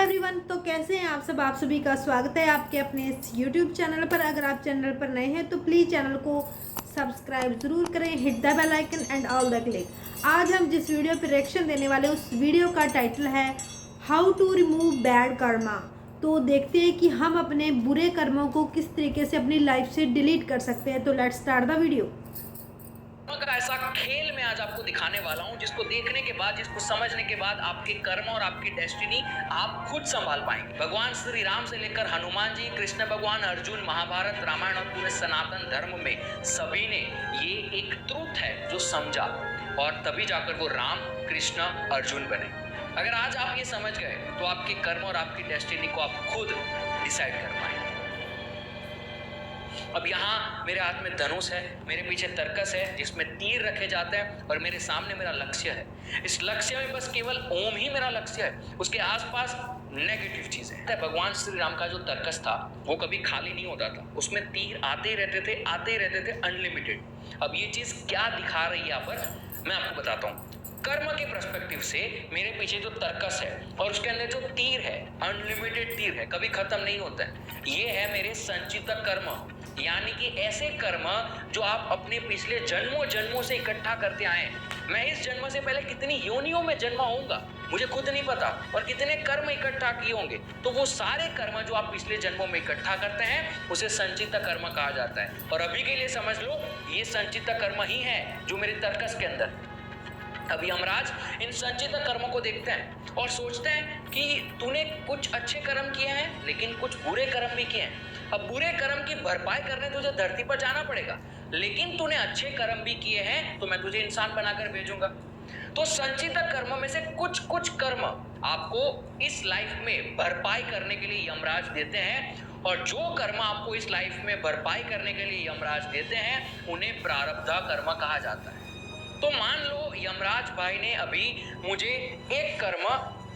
Everyone, तो कैसे हैं आप सभी का स्वागत है आपके अपने इस यूट्यूब चैनल पर। अगर आप चैनल पर नए हैं तो प्लीज़ चैनल को सब्सक्राइब ज़रूर करें, hit the bell icon and all the click. आज हम जिस वीडियो पर रिएक्शन देने वाले उस वीडियो का टाइटल है how to remove bad karma. तो देखते हैं कि हम अपने बुरे कर्मों को किस तरीके से अपनी लाइफ से डिलीट कर सकते हैं। तो लेट्स स्टार्ट द वीडियो। का ऐसा खेल मैं आज आपको दिखाने वाला हूं जिसको देखने के बाद, जिसको समझने के बाद आपके कर्म और आपकी डेस्टिनी आप खुद संभाल पाएंगे। भगवान श्री राम से लेकर हनुमान जी, कृष्ण भगवान, अर्जुन, महाभारत, रामायण और पूरे सनातन धर्म में सभी ने ये एक ट्रूथ है जो समझा और तभी जाकर वो राम, कृष्ण, अर्जुन बने। अगर आज आप ये समझ गए तो आपके कर्म और आपकी डेस्टिनी को आप खुद डिसाइड कर पाएंगे। अब यहाँ मेरे हाथ में धनुष है, मेरे पीछे तर्कस है जिसमें तीर रखे जाते हैं और मेरे सामने मेरा लक्ष्य है। इस लक्ष्य में बस केवल ओम ही मेरा लक्ष्य है, उसके आसपास नेगेटिव चीजें हैं। भगवान श्री राम का जो तर्कस था वो कभी खाली नहीं होता था, उसमें तीर आते ही रहते थे अनलिमिटेड। अब ये चीज क्या दिखा रही है यहाँ पर मैं आपको बताता हूँ। कर्म के पर्सपेक्टिव से मेरे पीछे जो तर्कस है और उसके अंदर जो तीर है, अनलिमिटेड तीर है, कभी खत्म नहीं होता है। ये है मेरे संचित कर्म, यानी कि ऐसे कर्म जो आप अपने पिछले जन्मों से इकट्ठा करते आए। मैं इस जन्म से पहले कितनी योनियों में जन्मा होऊंगा मुझे खुद नहीं पता, और कितने कर्म इकट्ठा किए होंगे। तो वो सारे कर्म जो आप पिछले जन्मों में इकट्ठा करते हैं उसे संचित कर्म कहा जाता है। और अभी के लिए समझ लो ये संचित कर्म ही है जो मेरे तर्कस के अंदर। अभी यमराज इन संचित कर्मों को देखते हैं और सोचते हैं कि तूने कुछ अच्छे कर्म किए हैं लेकिन कुछ बुरे कर्म भी किए हैं। अब बुरे कर्म की भरपाई करने तुझे धरती पर जाना पड़ेगा, लेकिन तूने अच्छे कर्म भी किए हैं तो मैं तुझे इंसान बनाकर भेजूंगा। तो संचित कर्म में से कुछ कर्म आपको इस लाइफ में भरपाई करने के लिए यमराज देते हैं, और जो कर्म आपको इस लाइफ में भरपाई करने के लिए यमराज देते हैं उन्हें प्रारब्ध कर्म कहा जाता है। तो मान लो यमराज भाई ने अभी मुझे एक कर्म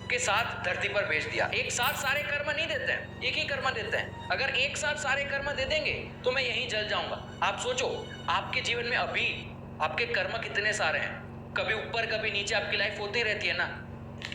के साथ धरती पर भेज दिया। एक साथ सारे कर्म नहीं देते हैं, एक ही कर्म देते हैं। अगर एक साथ सारे कर्म दे देंगे तो मैं यहीं जल जाऊंगा। आप सोचो आपके जीवन में अभी आपके कर्म कितने सारे हैं, कभी ऊपर कभी नीचे आपकी लाइफ होती रहती है ना,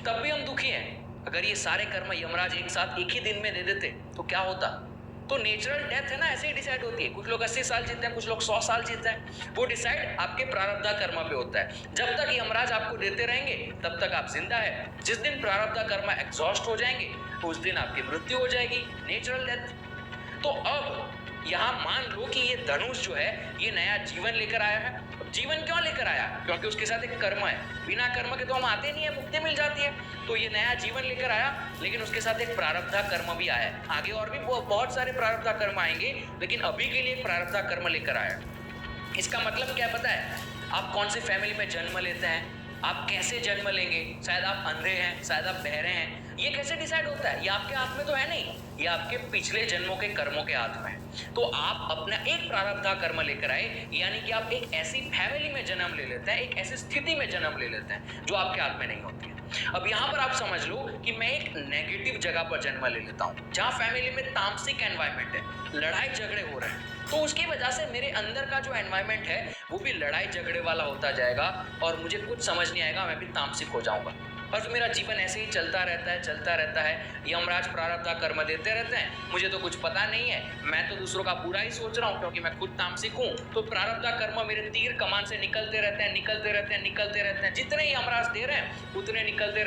तब भी हम दुखी हैं। अगर ये सारे कर्म यमराज एक साथ एक ही दिन में दे देते तो क्या होता। तो नेचुरल डेथ है ना, ऐसे ही डिसाइड होती है। कुछ लोग 80 साल जीते हैं, कुछ लोग 100 साल जीते हैं। वो डिसाइड आपके प्रारब्ध कर्म पे होता है। जब तक यमराज आपको देते रहेंगे तब तक आप जिंदा है। जिस दिन प्रारब्ध कर्म एग्जॉस्ट हो जाएंगे तो उस दिन आपकी मृत्यु हो जाएगी, नेचुरल डेथ। तो अब यहाँ मान लो कि ये धनुष जो है ये नया जीवन लेकर आया है। जीवन क्यों लेकर आया? क्योंकि उसके साथ एक कर्म है। बिना कर्म के तो हम आते नहीं है, मुक्ति मिल जाती है। तो ये नया जीवन लेकर आया, लेकिन उसके साथ एक प्रारब्ध कर्म भी आया है। आगे और भी बहुत सारे प्रारब्ध कर्म आएंगे, लेकिन अभी के लिए प्रारब्ध कर्म लेकर आया। इसका मतलब क्या पता है? आप कौन सी फैमिली में जन्म लेते हैं, आप कैसे जन्म लेंगे, शायद आप अंधे हैं, शायद आप बहरे हैं, ये कैसे डिसाइड होता है? ये आपके हाथ में तो है नहीं, ये आपके पिछले जन्मों के कर्मों के हाथ में है। तो आप अपना एक प्रारब्ध कर्म लेकर आए, यानी कि आप एक ऐसी फैमिली में जन्म ले लेते हैं, एक ऐसी स्थिति में जन्म ले लेते हैं जो आपके हाथ में नहीं होती है। अब यहाँ पर आप समझ लो कि मैं एक नेगेटिव जगह पर जन्म ले लेता हूँ जहाँ फैमिली में तामसिक एनवायरमेंट है, लड़ाई झगड़े हो रहे हैं। तो उसकी वजह से मेरे अंदर का जो एनवायरमेंट है वो भी लड़ाई झगड़े वाला होता जाएगा और मुझे कुछ समझ नहीं आएगा, मैं भी तामसिक हो जाऊंगा। और मेरा जीवन ऐसे ही चलता रहता है। यमराज प्रारब्ध कर्म देते रहते हैं, मुझे तो कुछ पता नहीं है, मैं तो दूसरों का बुरा ही सोच रहा हूँ क्योंकि मैं खुद तामसिक हूँ। तो प्रारब्ध कर्म मेरे तीर कमान से निकलते रहते हैं। जितने यमराज दे रहे हैं उतने निकलते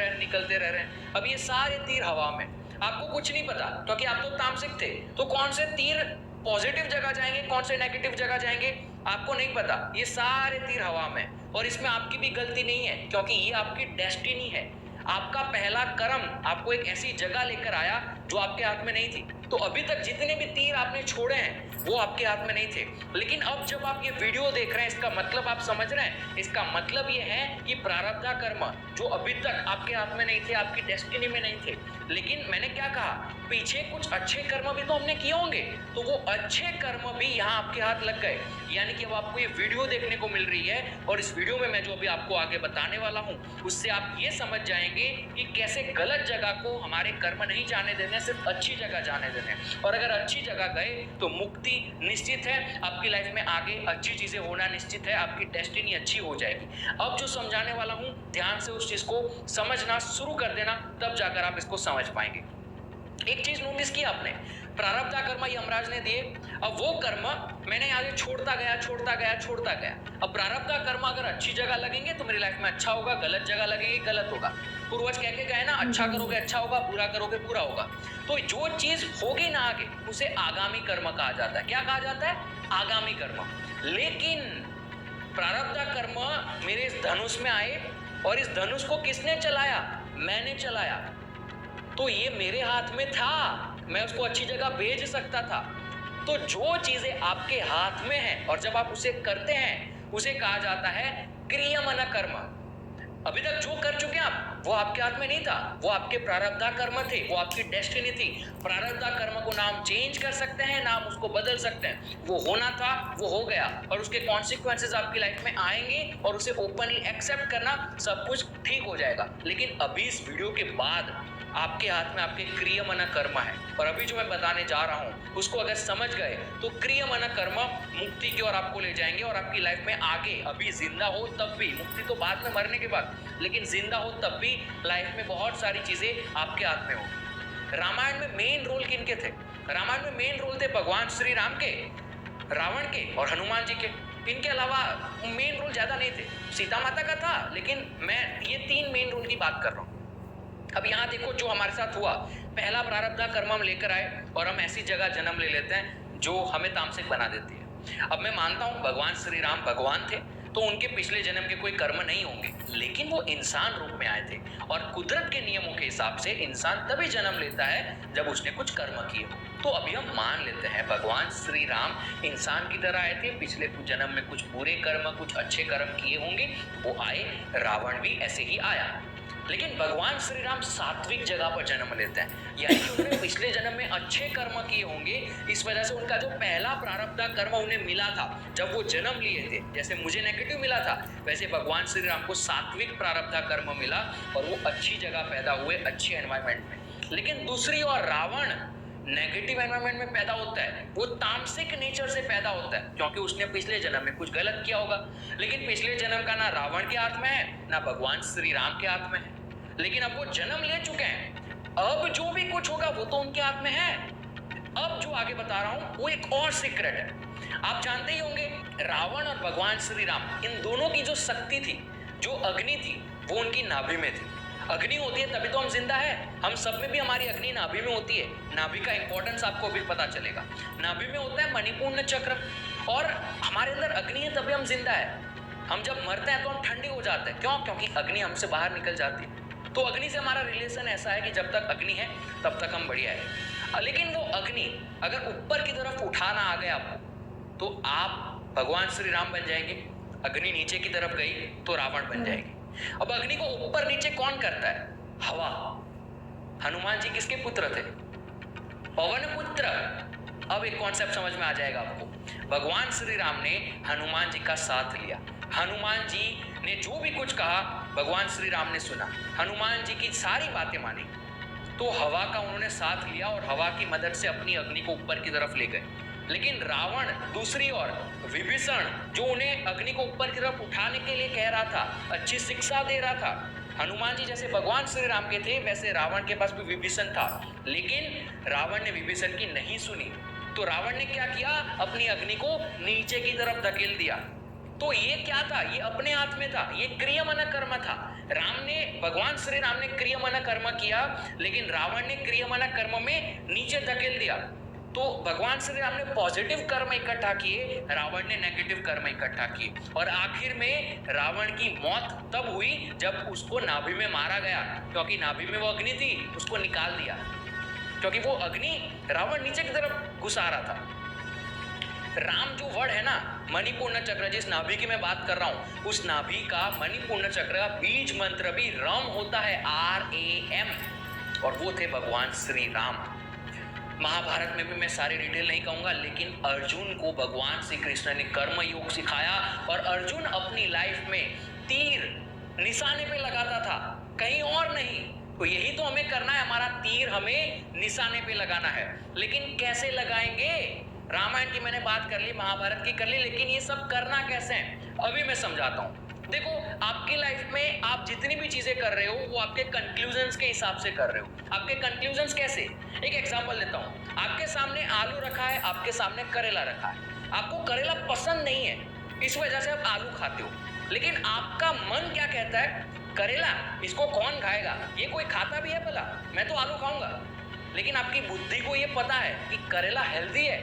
रह रहे हैं। अब ये सारे तीर हवा में, आपको कुछ नहीं पता क्योंकि आप तो तामसिक थे। तो कौन से तीर पॉजिटिव जगह जाएंगे, कौन से नेगेटिव जगह जाएंगे, आपको नहीं पता। ये सारे तीर हवा में, और इसमें आपकी भी गलती नहीं है क्योंकि ये आपकी डेस्टिनी है। आपका पहला कर्म आपको एक ऐसी जगह लेकर आया जो आपके हाथ में नहीं थी। तो अभी तक जितने भी तीर आपने छोड़े हैं वो आपके हाथ में नहीं थे, लेकिन अब जब आप ये वीडियो देख रहे हैं इसका मतलब आप समझ रहे हैं। इसका मतलब ये है कि प्रारब्ध कर्म जो अभी तक आपके हाथ में नहीं थे, आपकी डेस्टिनी में नहीं थे, लेकिन मैंने क्या कहा, पीछे कुछ अच्छे कर्म भी तो हमने किए होंगे, तो वो अच्छे कर्म भी यहाँ आपके हाथ लग गए। यानी कि अब आपको ये वीडियो देखने को मिल रही है और इस वीडियो में मैं जो अभी आपको आगे बताने वाला हूँ उससे आप ये समझ जाएंगे जाएंगे कि कैसे गलत जगह को हमारे कर्म नहीं जाने देने, सिर्फ अच्छी जगह जाने देने। और अगर अच्छी जगह गए तो मुक्ति निश्चित है, आपकी लाइफ में आगे अच्छी चीजें होना निश्चित है, आपकी डेस्टिनी अच्छी हो जाएगी। अब जो समझाने वाला हूं, ध्यान से उस चीज को समझना शुरू कर देना, तब जाकर आप इसको समझ पाएंगे। एक चीज नोटिस की आपने, प्रारब्ध कर्म यमराज ने दिए, अब वो कर्म मैंने आगे छोड़ता गया। अब प्रारब्ध कर्म अगर अच्छी जगह लगेंगे तो मेरी लाइफ में अच्छा होगा, गलत जगह लगेंगे गलत होगा। पूर्वज कह के गए ना, अच्छा करोगे अच्छा होगा, बुरा करोगे बुरा होगा। तो जो चीज होगी ना आगे, उसे आगामी कर्म कहा जाता है। क्या कहा जाता है? आगामी कर्म। लेकिन प्रारब्ध कर्म मेरे इस धनुष में आए, और इस धनुष को किसने चलाया? मैंने चलाया। तो ये मेरे हाथ में था, मैं उसको अच्छी जगह भेज सकता था। तो जो चीजें आपके हाथ में हैं और जब आप उसे करते हैं, उसे कहा जाता है क्रियमन कर्म। अभी तक जो कर चुके आप, वो आपके हाथ में नहीं था, वो आपके प्रारब्ध कर्म थे, वो आपकी डेस्टिनी थी। प्रारब्ध कर्म को नाम चेंज कर सकते हैं, नाम उसको बदल सकते हैं। वो होना था, वो हो गया, और उसके कॉन्सिक्वेंसेस आपकी लाइफ में आएंगे, और उसे ओपनली एक्सेप्ट करना, सब कुछ ठीक हो जाएगा। लेकिन अभी इस वीडियो के बाद आपके हाथ में आपके क्रियमन कर्म है, और अभी जो मैं बताने जा रहा हूं उसको अगर समझ गए तो क्रियमन कर्म मुक्ति की ओर आपको ले जाएंगे, और आपकी लाइफ में आगे, अभी जिंदा हो तब भी, मुक्ति तो बाद में मरने के बाद, लेकिन जिंदा हो तब भी लाइफ में बहुत सारी चीजें आपके हाथ में होगी। रामायण में मेन रोल किनके थे? रामायण में मेन रोल थे भगवान श्री राम के, रावण के और हनुमान जी के। इनके अलावा मेन रोल ज्यादा नहीं थे। सीता माता का था, लेकिन मैं ये 3 मेन रोल की बात कर रहा हूं। अब यहाँ देखो जो हमारे साथ हुआ, पहला प्रारब्ध कर्म हम लेकर आए और हम ऐसी जगह जन्म ले लेते हैं जो हमें तामसिक बना देती है। अब मैं मानता हूँ भगवान श्री राम भगवान थे, तो उनके पिछले जन्म के कोई कर्म नहीं होंगे, लेकिन वो इंसान रूप में आए थे, और कुदरत के नियमों के हिसाब से इंसान तभी जन्म लेता है जब उसने कुछ कर्म किए हो। तो अभी हम मान लेते हैं भगवान श्री राम इंसान की तरह आए थे, पिछले कुछ जन्म में कुछ बुरे कर्म, कुछ अच्छे कर्म किए होंगे, वो आए। रावण भी ऐसे ही आया। लेकिन भगवान श्री राम सात्विक जगह पर जन्म लेते हैं, यानी कि उन्होंने पिछले जन्म में अच्छे कर्म किए होंगे, इस वजह से उनका जो पहला प्रारब्ध कर्म उन्हें मिला था जब वो जन्म लिए थे, जैसे मुझे नेगेटिव मिला था, वैसे भगवान श्री राम को सात्विक प्रारब्ध कर्म मिला, और वो अच्छी जगह पैदा हुए, अच्छे एनवायरमेंट में। लेकिन दूसरी ओर रावण नेगेटिव एनवायरमेंट में पैदा होता है, वो तामसिक नेचर से पैदा होता है, क्योंकि उसने पिछले जन्म में कुछ गलत किया होगा। लेकिन पिछले जन्म का ना रावण के हाथ में है, ना भगवान श्री राम के हाथ में है, लेकिन अब वो जन्म ले चुके हैं। अब जो भी कुछ होगा वो तो उनके हाथ में है। अब जो आगे बता रहा हूं वो एक और सीक्रेट है। आप जानते ही होंगे, रावण और भगवान श्री राम, इन दोनों की जो शक्ति थी, जो अग्नि थी, वो उनकी नाभि में थी। अग्नि होती है तभी तो हम जिंदा है। हम सब में भी हमारी अग्नि नाभि में होती है। नाभि का इंपॉर्टेंस आपको अभी पता चलेगा। नाभि में होता है मणिपूर्ण चक्र, और हमारे अंदर अग्नि है तभी हम जिंदा है। हम जब मरते हैं तो हम ठंडे हो जाते हैं, क्यों? क्योंकि अग्नि हमसे बाहर निकल जाती है। तो अग्नि से हमारा रिलेशन ऐसा है कि जब तक अग्नि है तब तक हम बढ़िया है। लेकिन वो अग्नि अगर ऊपर की तरफ उठाना आ गया आपको, तो आप भगवान श्री राम बन जाएंगे। अग्नि नीचे की तरफ गई तो रावण बन जाएगी। अब अग्नि को ऊपर नीचे कौन करता है? हवा। हनुमान जी किसके पुत्र थे? पवन पुत्र। अब एक कॉन्सेप्ट समझ में आ जाएगा आपको। भगवान श्री राम ने हनुमान जी का साथ लिया। हनुमान जी ने जो भी कुछ कहा भगवान श्री राम ने सुना, हनुमान जी की सारी बातें मानी। तो हवा का उन्होंने साथ लिया और हवा की मदद से अपनी अग्नि को ऊपर की तरफ ले गए। लेकिन रावण दूसरी ओर, विभीषण जो उन्हें अग्नि को ऊपर की तरफ उठाने के लिए कह रहा था, अच्छी शिक्षा दे रहा था। हनुमान जी जैसे भगवान श्री राम के थे, वैसे रावण के पास भी विभीषण था, लेकिन रावण ने विभीषण की नहीं सुनी। तो रावण ने क्या किया? अपनी अग्नि को नीचे की तरफ धकेल दिया। तो ये क्या था? ये अपने हाथ में था, ये क्रियमन कर्म था। भगवान श्री राम ने क्रियमन कर्म किया, लेकिन रावण ने क्रियमन कर्म में नीचे धकेल दिया। तो भगवान श्री राम ने पॉजिटिव कर्म इकट्ठा किए, रावण ने नेगेटिव कर्म इकट्ठा किए, और आखिर में रावण की मौत तब हुई जब उसको नाभि में मारा गया, क्योंकि नाभि में वो अग्नि थी, उसको निकाल दिया, क्योंकि वो अग्नि रावण नीचे की तरफ घुसा रहा था। राम जो वर्ड है ना, मणिपूर्ण चक्र, जिस नाभि की मैं बात कर रहा हूं, उस नाभि का मणिपूर्ण चक्र का बीज मंत्र भी रम होता है, RAM, और वो थे भगवान श्री राम। महाभारत में भी मैं सारी डिटेल नहीं कहूंगा, लेकिन अर्जुन को भगवान श्री कृष्ण ने कर्म योग सिखाया, और अर्जुन अपनी लाइफ में तीर निशाने पे लगाता था, कहीं और नहीं। तो यही तो हमें करना है, हमारा तीर हमें निशाने पे लगाना है। लेकिन कैसे लगाएंगे? रामायण की मैंने बात कर ली, महाभारत की कर ली, लेकिन ये सब करना कैसे है अभी मैं समझाता हूं। देखो, आपकी लाइफ में आप जितनी भी चीजें कर रहे हो वो आपके कंक्लूजन्स के हिसाब से कर रहे हो। आपके कंक्लूजन्स कैसे? एक एग्जांपल देता हूं। आपके सामने आलू रखा है, आपके सामने करेला रखा है। आपको करेला पसंद नहीं है, इस वजह से आप आलू खाते हो, लेकिन आपका मन क्या कहता है? करेला, इसको कौन खाएगा, ये कोई खाता भी है भला, मैं तो आलू खाऊंगा। लेकिन आपकी बुद्धि को ये पता है कि करेला हेल्दी है,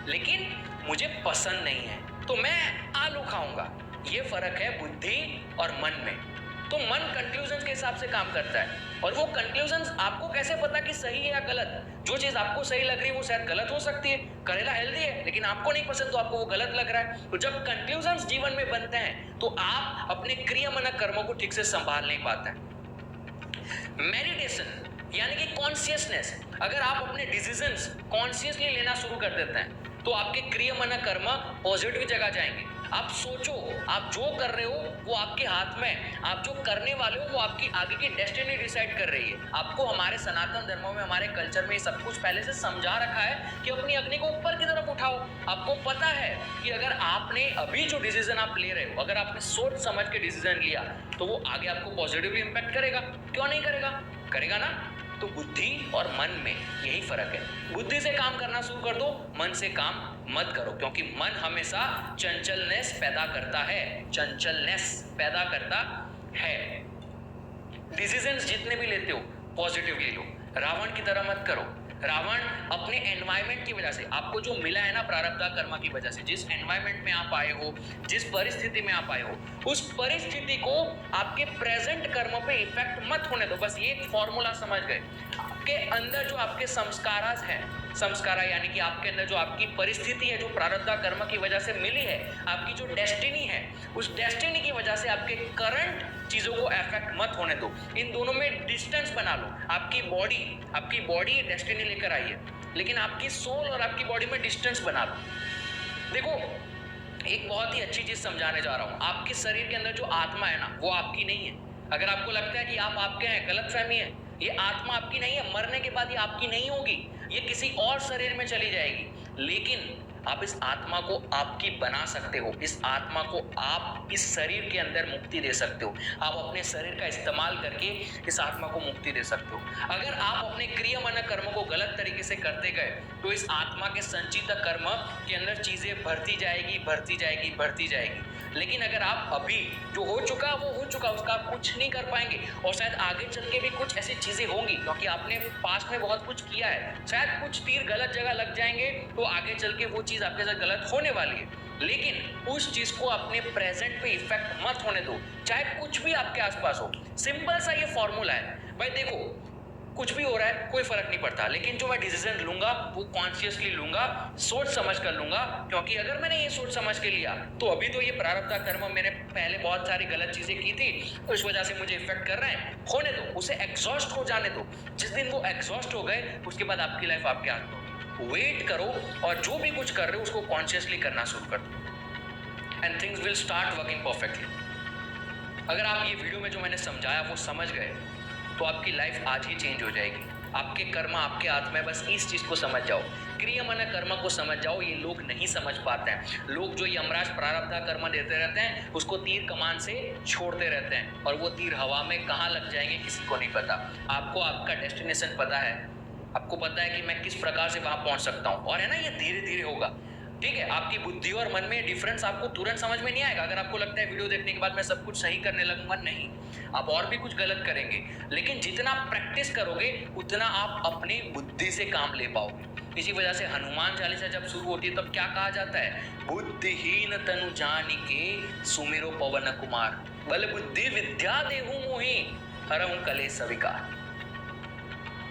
लेकिन मुझे पसंद नहीं है, तो मैं आलू खाऊंगा। ये फर्क है बुद्धि और मन में। तो मन कंक्लूजन के हिसाब से काम करता है, और वो कंक्लूजन आपको कैसे पता कि सही है या गलत? जो चीज आपको सही लग रही है वो शायद गलत हो सकती है। करेला हेल्दी है लेकिन आपको नहीं पसंद, तो आपको वो गलत लग रहा है। तो जब कंक्लूजन जीवन में बनते हैं तो आप अपने क्रियामनक कर्मों को ठीक से संभाल नहीं पाते हैं। मेडिटेशन यानी कि कॉन्शियसनेस, अगर आप अपने डिसीजंस कॉन्शियसली लेना शुरू कर देते हैं तो आपके क्रियामनक कर्म पॉजिटिव जगह जाएंगे। आप सोचो, आप जो कर रहे हो वो आपके हाथ में, आप जो करने वाले हो वो आपकी आगे की डेस्टिनी डिसाइड कर रही है। आपको हमारे सनातन धर्मों में, हमारे कल्चर में ये सब कुछ पहले से समझा रखा है कि अपनी अग्नि को ऊपर की तरफ उठाओ। आपको पता है कि अगर आपने अभी जो डिसीजन आप ले रहे हो, अगर आपने सोच समझ के डिसीजन लिया तो वो आगे आपको पॉजिटिवली इंपैक्ट करेगा। क्यों नहीं करेगा? करेगा ना। तो बुद्धि और मन में यही फर्क है। बुद्धि से काम करना शुरू कर दो, मन से काम मत करो, क्योंकि मन हमेशा चंचलनेस पैदा करता है, चंचलनेस पैदा करता है। डिसीजंस जितने भी लेते हो पॉजिटिवली लो, रावण की तरह मत करो। रावण अपने एनवायरनमेंट की वजह से, आपको जो मिला है ना प्रारब्ध कर्म की वजह से, जिस एनवायरनमेंट में आप आए हो, जिस परिस्थिति में आप आए हो, उस परिस्थिति को आपके प्रेजेंट कर्म पे इफेक्ट मत होने दो। बस ये एक फॉर्मूला समझ गए। आपके अंदर जो आपके संस्कारास हैं, संस्कारा यानी कि आपके अंदर जो आपकी परिस्थिति है, जो प्रारब्ध कर्म की वजह से मिली है, आपकी जो डेस्टिनी है, उस डेस्टिनी की वजह से आपके करंट चीजों को इफेक्ट मत होने दो। इन दोनों में डिस्टेंस बना लो। आपकी बॉडी डेस्टिनी लेकर आई है, लेकिन आपकी सोल और आपकी बॉडी में डिस्टेंस बना लो। देखो, एक बहुत ही अच्छी चीज समझाने जा रहा हूं। आपके शरीर के अंदर जो आत्मा है ना, वो आपकी नहीं है। अगर आपको लगता है कि आप आपके हैं, गलतफहमी है। ये आत्मा आपकी नहीं है, मरने के बाद ये आपकी नहीं होगी, ये किसी और शरीर में चली जाएगी। लेकिन आप इस आत्मा को आपकी बना सकते हो। इस आत्मा को आप इस शरीर के अंदर मुक्ति दे सकते हो। आप अपने शरीर का इस्तेमाल करके इस आत्मा को मुक्ति दे सकते हो। अगर आप अपने क्रियामनक कर्म को गलत तरीके से करते गए तो इस आत्मा के संचित कर्म के अंदर चीजें बढ़ती जाएगी। लेकिन अगर आप अभी जो हो चुका वो हो चुका, उसका आप कुछ नहीं कर पाएंगे, और शायद आगे चल के भी कुछ ऐसी चीजें होंगी, क्योंकि आपने पास्ट में बहुत कुछ किया है। शायद कुछ तीर गलत जगह लग जाएंगे तो आगे चल के वो चीज आपके साथ गलत होने वाली है। लेकिन उस चीज को अपने प्रेजेंट पे इफेक्ट मत होने दो, चाहे कुछ भी आपके आसपास हो। सिंपल सा ये फॉर्मूला है भाई। देखो, कुछ भी हो रहा है कोई फर्क नहीं पड़ता, लेकिन जो मैं डिसीजन लूंगा वो कॉन्शियसली लूंगा, सोच समझ कर लूंगा। क्योंकि अगर मैंने ये सोच समझ के लिया तो अभी तो ये प्रारब्ध कर्म, मैंने पहले बहुत सारी गलत चीजें की थी, उस वजह से मुझे इफेक्ट कर रहे हैं, होने दो, उसे एग्जॉस्ट हो जाने दो। जिस दिन वो एग्जॉस्ट हो गए उसके बाद आपकी लाइफ आपके हाथ में होगी। वेट करो, और जो भी कुछ कर रहे हो उसको कॉन्शियसली करना शुरू कर दो, and things will start working perfectly. अगर आप ये वीडियो में जो मैंने समझाया वो समझ गए तो आपकी लाइफ आज ही चेंज हो जाएगी। आपके कर्म आपके हाथ में, बस इस चीज को समझ जाओ, क्रियामनक कर्म को समझ जाओ। ये लोग नहीं समझ पाते हैं। लोग जो यमराज प्रारब्ध कर्म देते रहते हैं उसको तीर कमान से छोड़ते रहते हैं, और वो तीर हवा में कहाँ लग जाएंगे किसी को नहीं पता। आपको आपका डेस्टिनेशन पता है, आपको पता है कि मैं किस प्रकार से वहां पहुंच सकता हूँ, और है ना, ये धीरे धीरे होगा। ठीक है, आपकी बुद्धि और मन में डिफरेंस आपको तुरंत समझ में नहीं आएगा। अगर आपको लगता है वीडियो देखने के बाद मैं सब कुछ सही करने लगूंगा, नहीं, आप और भी कुछ गलत करेंगे। लेकिन जितना प्रैक्टिस करोगे उतना आप अपनी बुद्धि से काम ले पाओगे। इसी वजह से हनुमान चालीसा जब शुरू होती है तब क्या कहा जाता है? बुद्धिहीन तनु जानिके सुमिरो पवन कुमार, बल बुद्धि विद्या देहु मोहि हरहु कलेश विकार।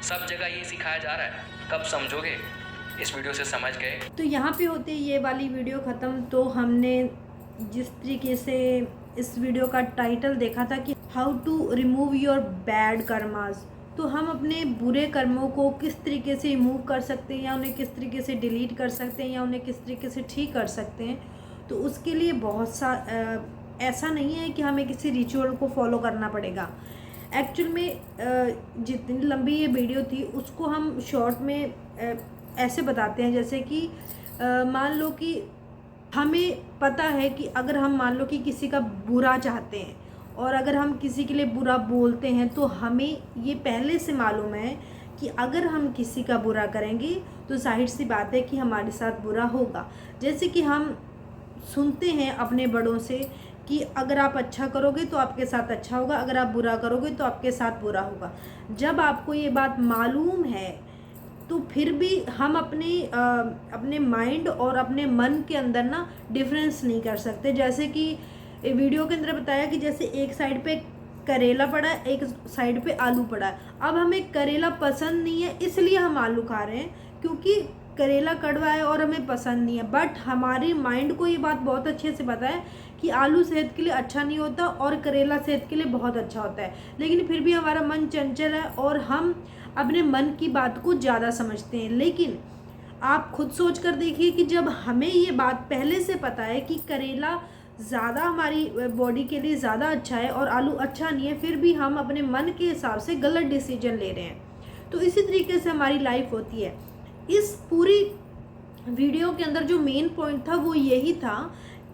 सब जगह ये सिखाया जा रहा है। कब समझोगे? इस वीडियो से समझ गए। तो यहाँ पे होते ये वाली वीडियो ख़त्म। तो हमने जिस तरीके से इस वीडियो का टाइटल देखा था कि how to remove your bad karmas, तो हम अपने बुरे कर्मों को किस तरीके से रिमूव कर सकते हैं, या उन्हें किस तरीके से डिलीट कर सकते हैं, या उन्हें किस तरीके से ठीक कर सकते हैं। तो उसके लिए बहुत सा ऐसा नहीं है कि हमें किसी रिचुअल को फॉलो करना पड़ेगा। एक्चुअल में जितनी लंबी ये वीडियो थी उसको हम शॉर्ट में ऐसे बताते हैं, जैसे कि मान लो कि हमें पता है कि अगर हम मान लो कि किसी का बुरा चाहते हैं और अगर हम किसी के लिए बुरा बोलते हैं तो हमें ये पहले से मालूम है कि अगर हम किसी का बुरा करेंगे तो जाहिर सी बात है कि हमारे साथ बुरा होगा। जैसे कि हम सुनते हैं अपने बड़ों से कि अगर आप अच्छा करोगे तो आपके साथ अच्छा होगा, अगर आप बुरा करोगे तो आपके साथ बुरा होगा। जब आपको ये बात मालूम है तो फिर भी हम अपने माइंड और अपने मन के अंदर ना डिफरेंस नहीं कर सकते। जैसे कि वीडियो के अंदर बताया कि जैसे एक साइड पे करेला पड़ा है, एक साइड पे आलू पड़ा है। अब हमें करेला पसंद नहीं है इसलिए हम आलू खा रहे हैं, क्योंकि करेला कड़वा है और हमें पसंद नहीं है। बट हमारे माइंड को ये बात बहुत अच्छे से पता है कि आलू सेहत के लिए अच्छा नहीं होता और करेला सेहत के लिए बहुत अच्छा होता है, लेकिन फिर भी हमारा मन चंचल है और हम अपने मन की बात को ज़्यादा समझते हैं। लेकिन आप खुद सोच कर देखिए कि जब हमें ये बात पहले से पता है कि करेला ज़्यादा हमारी बॉडी के लिए ज़्यादा अच्छा है और आलू अच्छा नहीं है, फिर भी हम अपने मन के हिसाब से गलत डिसीजन ले रहे हैं। तो इसी तरीके से हमारी लाइफ होती है। इस पूरी वीडियो के अंदर जो मेन पॉइंट था वो यही था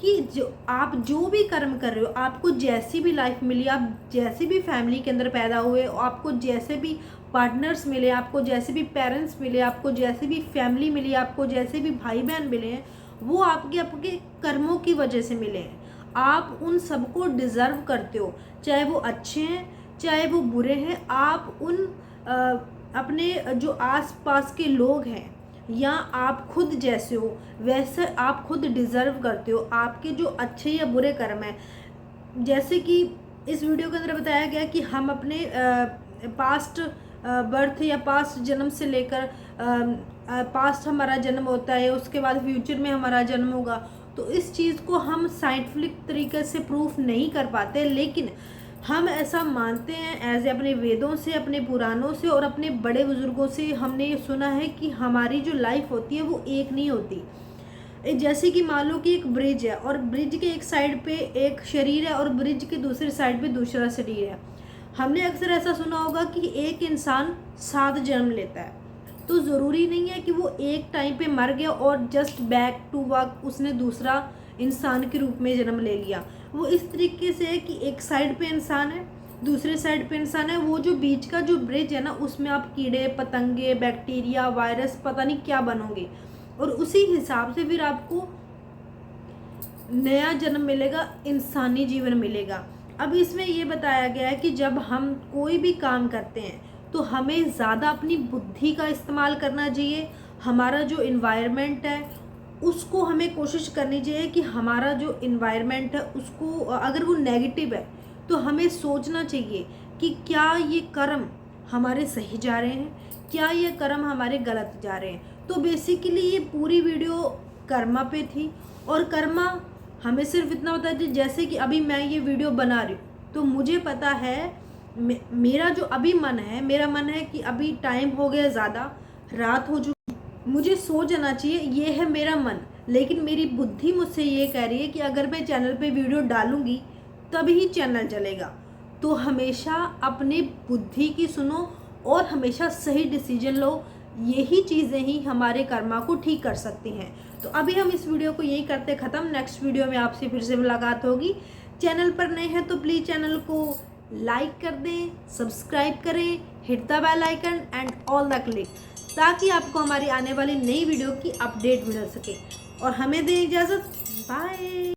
कि आप जो भी कर्म कर रहे हो, आपको जैसी भी लाइफ मिली, आप जैसी भी फैमिली के अंदर पैदा हुए, आपको जैसे भी पार्टनर्स मिले, आपको जैसे भी पेरेंट्स मिले, आपको जैसे भी फैमिली मिली, आपको जैसे भी भाई बहन मिले हैं, वो आपके कर्मों की वजह से मिले हैं। आप उन सबको डिज़र्व करते हो, चाहे वो अच्छे हैं चाहे वो बुरे हैं। आप उन अपने जो आस पास के लोग हैं या आप खुद जैसे हो वैसे आप खुद डिज़र्व करते हो आपके जो अच्छे या बुरे कर्म हैं। जैसे कि इस वीडियो के अंदर बताया गया कि हम अपने पास्ट बर्थ या पास्ट जन्म से लेकर पास्ट हमारा जन्म होता है, उसके बाद फ्यूचर में हमारा जन्म होगा। तो इस चीज़ को हम साइंटिफिक तरीके से प्रूफ नहीं कर पाते, लेकिन हम ऐसा मानते हैं एज अपने वेदों से, अपने पुराणों से और अपने बड़े बुजुर्गों से हमने ये सुना है कि हमारी जो लाइफ होती है वो एक नहीं होती। जैसे कि मान लो कि एक ब्रिज है और ब्रिज के एक साइड पे एक शरीर है और ब्रिज के दूसरी साइड पे दूसरा शरीर है। हमने अक्सर ऐसा सुना होगा कि एक इंसान 7 जन्म लेता है, तो ज़रूरी नहीं है कि वो एक टाइम पे मर गया और जस्ट बैक टू वर्क उसने दूसरा इंसान के रूप में जन्म ले लिया। वो इस तरीके से है कि एक साइड पे इंसान है, दूसरे साइड पे इंसान है, वो जो बीच का जो ब्रिज है ना उसमें आप कीड़े पतंगे बैक्टीरिया वायरस पता नहीं क्या बनोगे और उसी हिसाब से फिर आपको नया जन्म मिलेगा, इंसानी जीवन मिलेगा। अब इसमें ये बताया गया है कि जब हम कोई भी काम करते हैं तो हमें ज़्यादा अपनी बुद्धि का इस्तेमाल करना चाहिए। हमारा जो इन्वायरमेंट है उसको हमें कोशिश करनी चाहिए कि हमारा जो इन्वायरमेंट है उसको अगर वो नेगेटिव है तो हमें सोचना चाहिए कि क्या ये कर्म हमारे सही जा रहे हैं, क्या ये कर्म हमारे गलत जा रहे हैं। तो बेसिकली ये पूरी वीडियो कर्मा पे थी और कर्मा हमें सिर्फ इतना होता है जैसे कि अभी मैं ये वीडियो बना रही हूँ तो मुझे पता है मेरा जो अभी मन है, मेरा मन है कि अभी टाइम हो गया ज़्यादा, रात हो चुकी, मुझे सो जाना चाहिए, ये है मेरा मन। लेकिन मेरी बुद्धि मुझसे ये कह रही है कि अगर मैं चैनल पे वीडियो डालूंगी तभी चैनल चलेगा। तो हमेशा अपनी बुद्धि की सुनो और हमेशा सही डिसीजन लो, यही चीज़ें ही हमारे कर्मा को ठीक कर सकती हैं। तो अभी हम इस वीडियो को यही करते ख़त्म। नेक्स्ट वीडियो में आपसे फिर से मुलाकात होगी। चैनल पर नए हैं तो प्लीज़ चैनल को लाइक कर दें, सब्सक्राइब करें, hit the bell icon and all the click, ताकि आपको हमारी आने वाली नई वीडियो की अपडेट मिल सके। और हमें दें इजाज़त, बाय।